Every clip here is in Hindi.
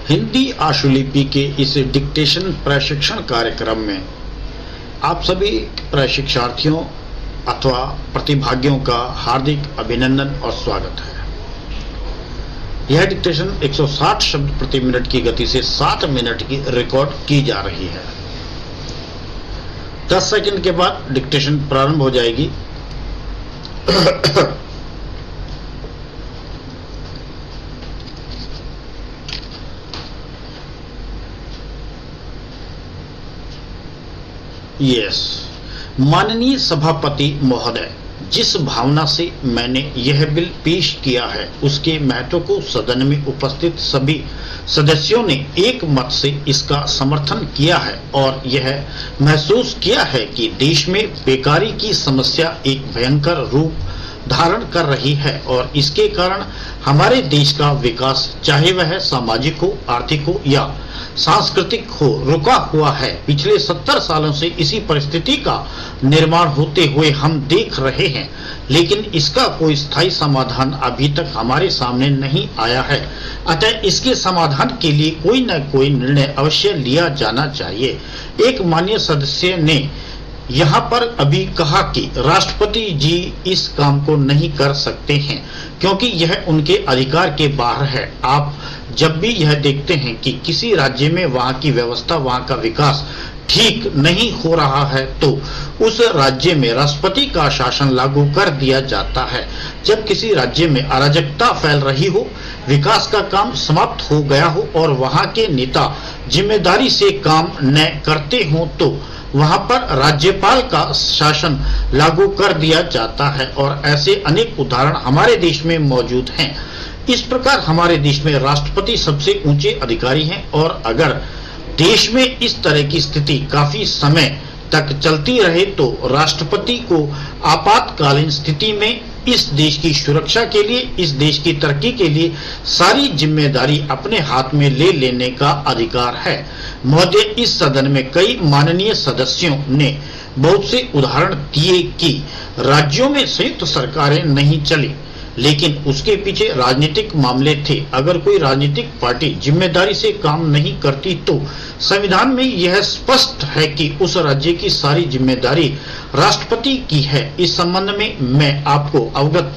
हिंदी आशुलिपि के इस डिक्टेशन प्रशिक्षण कार्यक्रम में आप सभी प्रशिक्षार्थियों अथवा प्रतिभागियों का हार्दिक अभिनंदन और स्वागत है। यह डिक्टेशन 160 शब्द प्रति मिनट की गति से 7 मिनट की रिकॉर्ड की जा रही है। 10 सेकंड के बाद डिक्टेशन प्रारंभ हो जाएगी। यस, माननीय सभापति महोदय, जिस भावना से मैंने यह बिल पेश किया है उसके महत्व को सदन में उपस्थित सभी सदस्यों ने एक मत से इसका समर्थन किया है और यह महसूस किया है कि देश में बेकारी की समस्या एक भयंकर रूप धारण कर रही है और इसके कारण हमारे देश का विकास, चाहे वह सामाजिक हो, आर्थिक हो या सांस्कृतिक हो, रुका हुआ है। पिछले 70 सालों से इसी परिस्थिति का निर्माण होते हुए हम देख रहे हैं, लेकिन इसका कोई स्थायी समाधान अभी तक हमारे सामने नहीं आया है। अतः इसके समाधान के लिए कोई न कोई निर्णय अवश्य लिया जाना चाहिए। एक माननीय सदस्य ने यहाँ पर अभी कहा कि राष्ट्रपति जी इस काम को नहीं कर सकते हैं क्योंकि यह उनके अधिकार के बाहर है। आप जब भी यह देखते हैं कि किसी राज्य में वहाँ की व्यवस्था, वहाँ का विकास ठीक नहीं हो रहा है तो उस राज्य में राष्ट्रपति का शासन लागू कर दिया जाता है। जब किसी राज्य में अराजकता फैल रही हो, विकास का काम समाप्त हो गया हो और वहाँ के नेता जिम्मेदारी से काम न करते हों तो वहां पर राज्यपाल का शासन लागू कर दिया जाता है और ऐसे अनेक उदाहरण हमारे देश में मौजूद हैं। इस प्रकार हमारे देश में राष्ट्रपति सबसे ऊंचे अधिकारी हैं और अगर देश में इस तरह की स्थिति काफी समय तक चलती रहे तो राष्ट्रपति को आपातकालीन स्थिति में इस देश की सुरक्षा के लिए, इस देश की तरक्की के लिए सारी जिम्मेदारी अपने हाथ में ले लेने का अधिकार है। महोदय, इस सदन में कई माननीय सदस्यों ने बहुत से उदाहरण दिए कि राज्यों में संयुक्त सरकारें नहीं चली, लेकिन उसके पीछे राजनीतिक मामले थे। अगर कोई राजनीतिक पार्टी जिम्मेदारी से काम नहीं करती तो संविधान में यह स्पष्ट है कि उस राज्य की सारी जिम्मेदारी राष्ट्रपति की है। इस संबंध में मैं आपको अवगत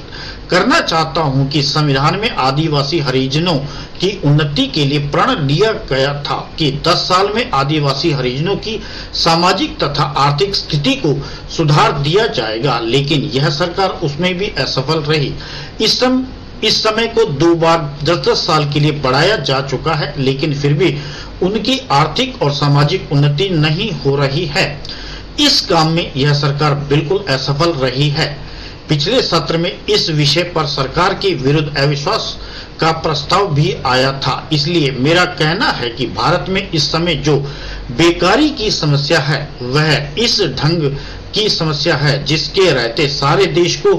करना चाहता हूं कि संविधान में आदिवासी हरिजनों की उन्नति के लिए प्रण लिया गया था कि 10 साल में आदिवासी हरिजनों की सामाजिक तथा आर्थिक स्थिति को सुधार दिया जाएगा, लेकिन यह सरकार उसमें भी असफल रही। इस समय को 2 बार 10-10 साल के लिए बढ़ाया जा चुका है, लेकिन फिर भी उनकी आर्थिक और सामाजिक उन्नति नहीं हो रही है। इस काम में यह सरकार बिल्कुल असफल रही है। पिछले सत्र में इस विषय पर सरकार के विरुद्ध अविश्वास का प्रस्ताव भी आया था। इसलिए मेरा कहना है कि भारत में इस समय जो बेकारी की समस्या है वह इस ढंग की समस्या है जिसके रहते सारे देश को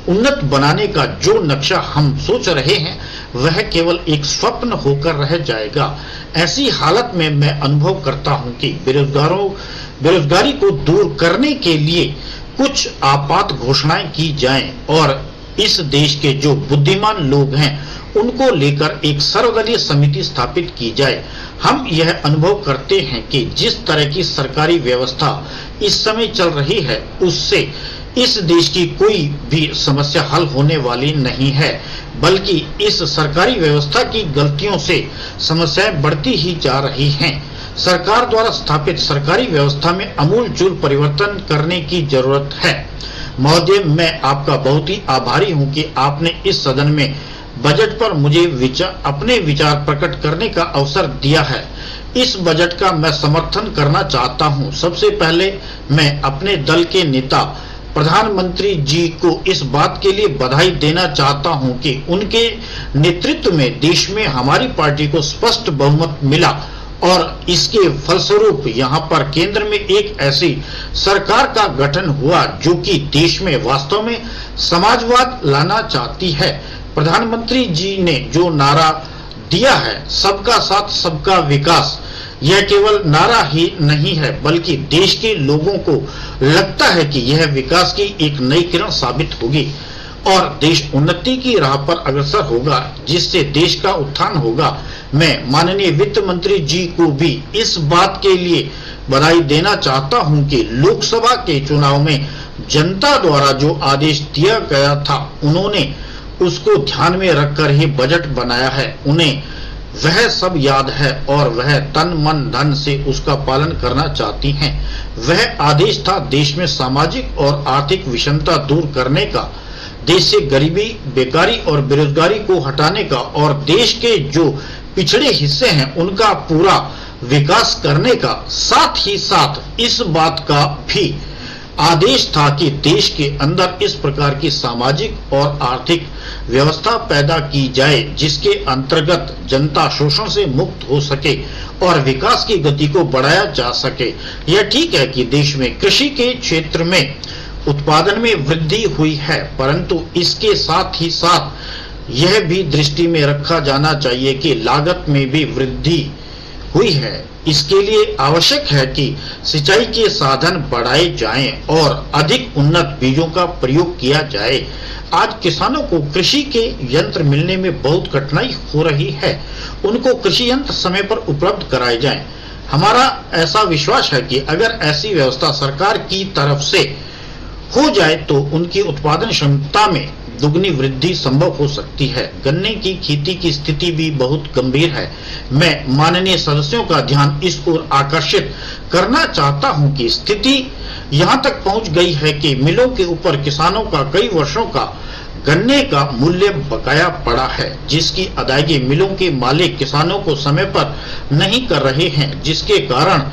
उन्नत बनाने का जो नक्शा हम सोच रहे हैं वह केवल एक स्वप्न होकर रह जाएगा। ऐसी हालत में मैं अनुभव करता हूं कि बेरोजगारी को दूर करने के लिए कुछ आपात घोषणाएं की जाएं और इस देश के जो बुद्धिमान लोग हैं उनको लेकर एक सर्वदलीय समिति स्थापित की जाए। हम यह अनुभव करते हैं कि जिस तरह की सरकारी व्यवस्था इस समय चल रही है उससे इस देश की कोई भी समस्या हल होने वाली नहीं है, बल्कि इस सरकारी व्यवस्था की गलतियों से समस्याएं बढ़ती ही जा रही हैं। सरकार द्वारा स्थापित सरकारी व्यवस्था में आमूलचूल परिवर्तन करने की जरूरत है। महोदय, मैं आपका बहुत ही आभारी हूं कि आपने इस सदन में बजट पर मुझे अपने विचार प्रकट करने का अवसर दिया है। इस बजट का मैं समर्थन करना चाहता हूं। सबसे पहले मैं अपने दल के नेता प्रधानमंत्री जी को इस बात के लिए बधाई देना चाहता हूं कि उनके नेतृत्व में देश में हमारी पार्टी को स्पष्ट बहुमत मिला और इसके फलस्वरूप यहाँ पर केंद्र में एक ऐसी सरकार का गठन हुआ जो कि देश में वास्तव में समाजवाद लाना चाहती है। प्रधानमंत्री जी ने जो नारा दिया है, सबका साथ सबका विकास, यह केवल नारा ही नहीं है बल्कि देश के लोगों को लगता है कि यह विकास की एक नई किरण साबित होगी और देश उन्नति की राह पर अग्रसर होगा, जिससे देश का उत्थान होगा। मैं माननीय वित्त मंत्री जी को भी इस बात के लिए बधाई देना चाहता हूं कि लोकसभा के चुनाव में जनता द्वारा जो आदेश दिया गया था उन्होंने उसको ध्यान में रखकर ही बजट बनाया है। उन्हें वह सब याद है और वह तन मन धन से उसका पालन करना चाहती हैं। वह आदेश था देश में सामाजिक और आर्थिक विषमता दूर करने का, देश से गरीबी, बेकारी और बेरोजगारी को हटाने का और देश के जो पिछड़े हिस्से हैं उनका पूरा विकास करने का। साथ ही साथ इस बात का भी आदेश था कि देश के अंदर इस प्रकार की सामाजिक और आर्थिक व्यवस्था पैदा की जाए जिसके अंतर्गत जनता शोषण से मुक्त हो सके और विकास की गति को बढ़ाया जा सके। यह ठीक है कि देश में कृषि के क्षेत्र में उत्पादन में वृद्धि हुई है, परंतु इसके साथ ही साथ यह भी दृष्टि में रखा जाना चाहिए कि लागत में भी वृद्धि हुई है। इसके लिए आवश्यक है कि सिंचाई के साधन बढ़ाए जाएं और अधिक उन्नत बीजों का प्रयोग किया जाए। आज किसानों को कृषि के यंत्र मिलने में बहुत कठिनाई हो रही है। उनको कृषि यंत्र समय पर उपलब्ध कराए जाएं। हमारा ऐसा विश्वास है कि अगर ऐसी व्यवस्था सरकार की तरफ से हो जाए तो उनकी उत्पादन क्षमता में दुगनी वृद्धि संभव हो सकती है। गन्ने की खेती की स्थिति भी बहुत गंभीर है। मैं माननीय सदस्यों का ध्यान इस ओर आकर्षित करना चाहता हूं कि स्थिति यहां तक पहुंच गई है कि मिलों के ऊपर किसानों का कई वर्षों का गन्ने का मूल्य बकाया पड़ा है, जिसकी अदायगी मिलों के मालिक किसानों को समय पर नहीं कर रहे हैं, जिसके कारण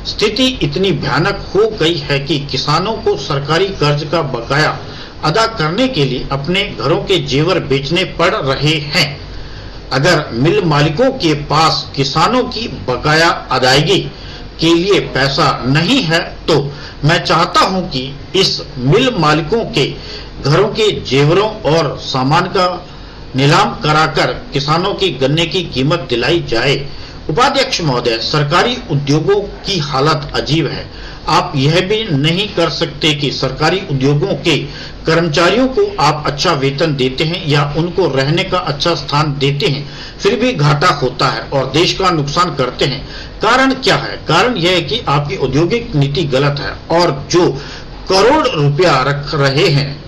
स्थिति इतनी भयानक हो गई है कि किसानों को सरकारी कर्ज का बकाया अदा करने के लिए अपने घरों के जेवर बेचने पड़ रहे हैं। अगर मिल मालिकों के पास किसानों की बकाया अदायगी के लिए पैसा नहीं है तो मैं चाहता हूं कि इस मिल मालिकों के घरों के जेवरों और सामान का नीलाम कराकर किसानों की गन्ने की कीमत दिलाई जाए। उपाध्यक्ष महोदय, सरकारी उद्योगों की हालत अजीब है। आप यह भी नहीं कर सकते कि सरकारी उद्योगों के कर्मचारियों को आप अच्छा वेतन देते हैं या उनको रहने का अच्छा स्थान देते हैं, फिर भी घाटा होता है और देश का नुकसान करते हैं। कारण क्या है? कारण यह है कि आपकी औद्योगिक नीति गलत है और जो करोड़ रुपया रख रहे हैं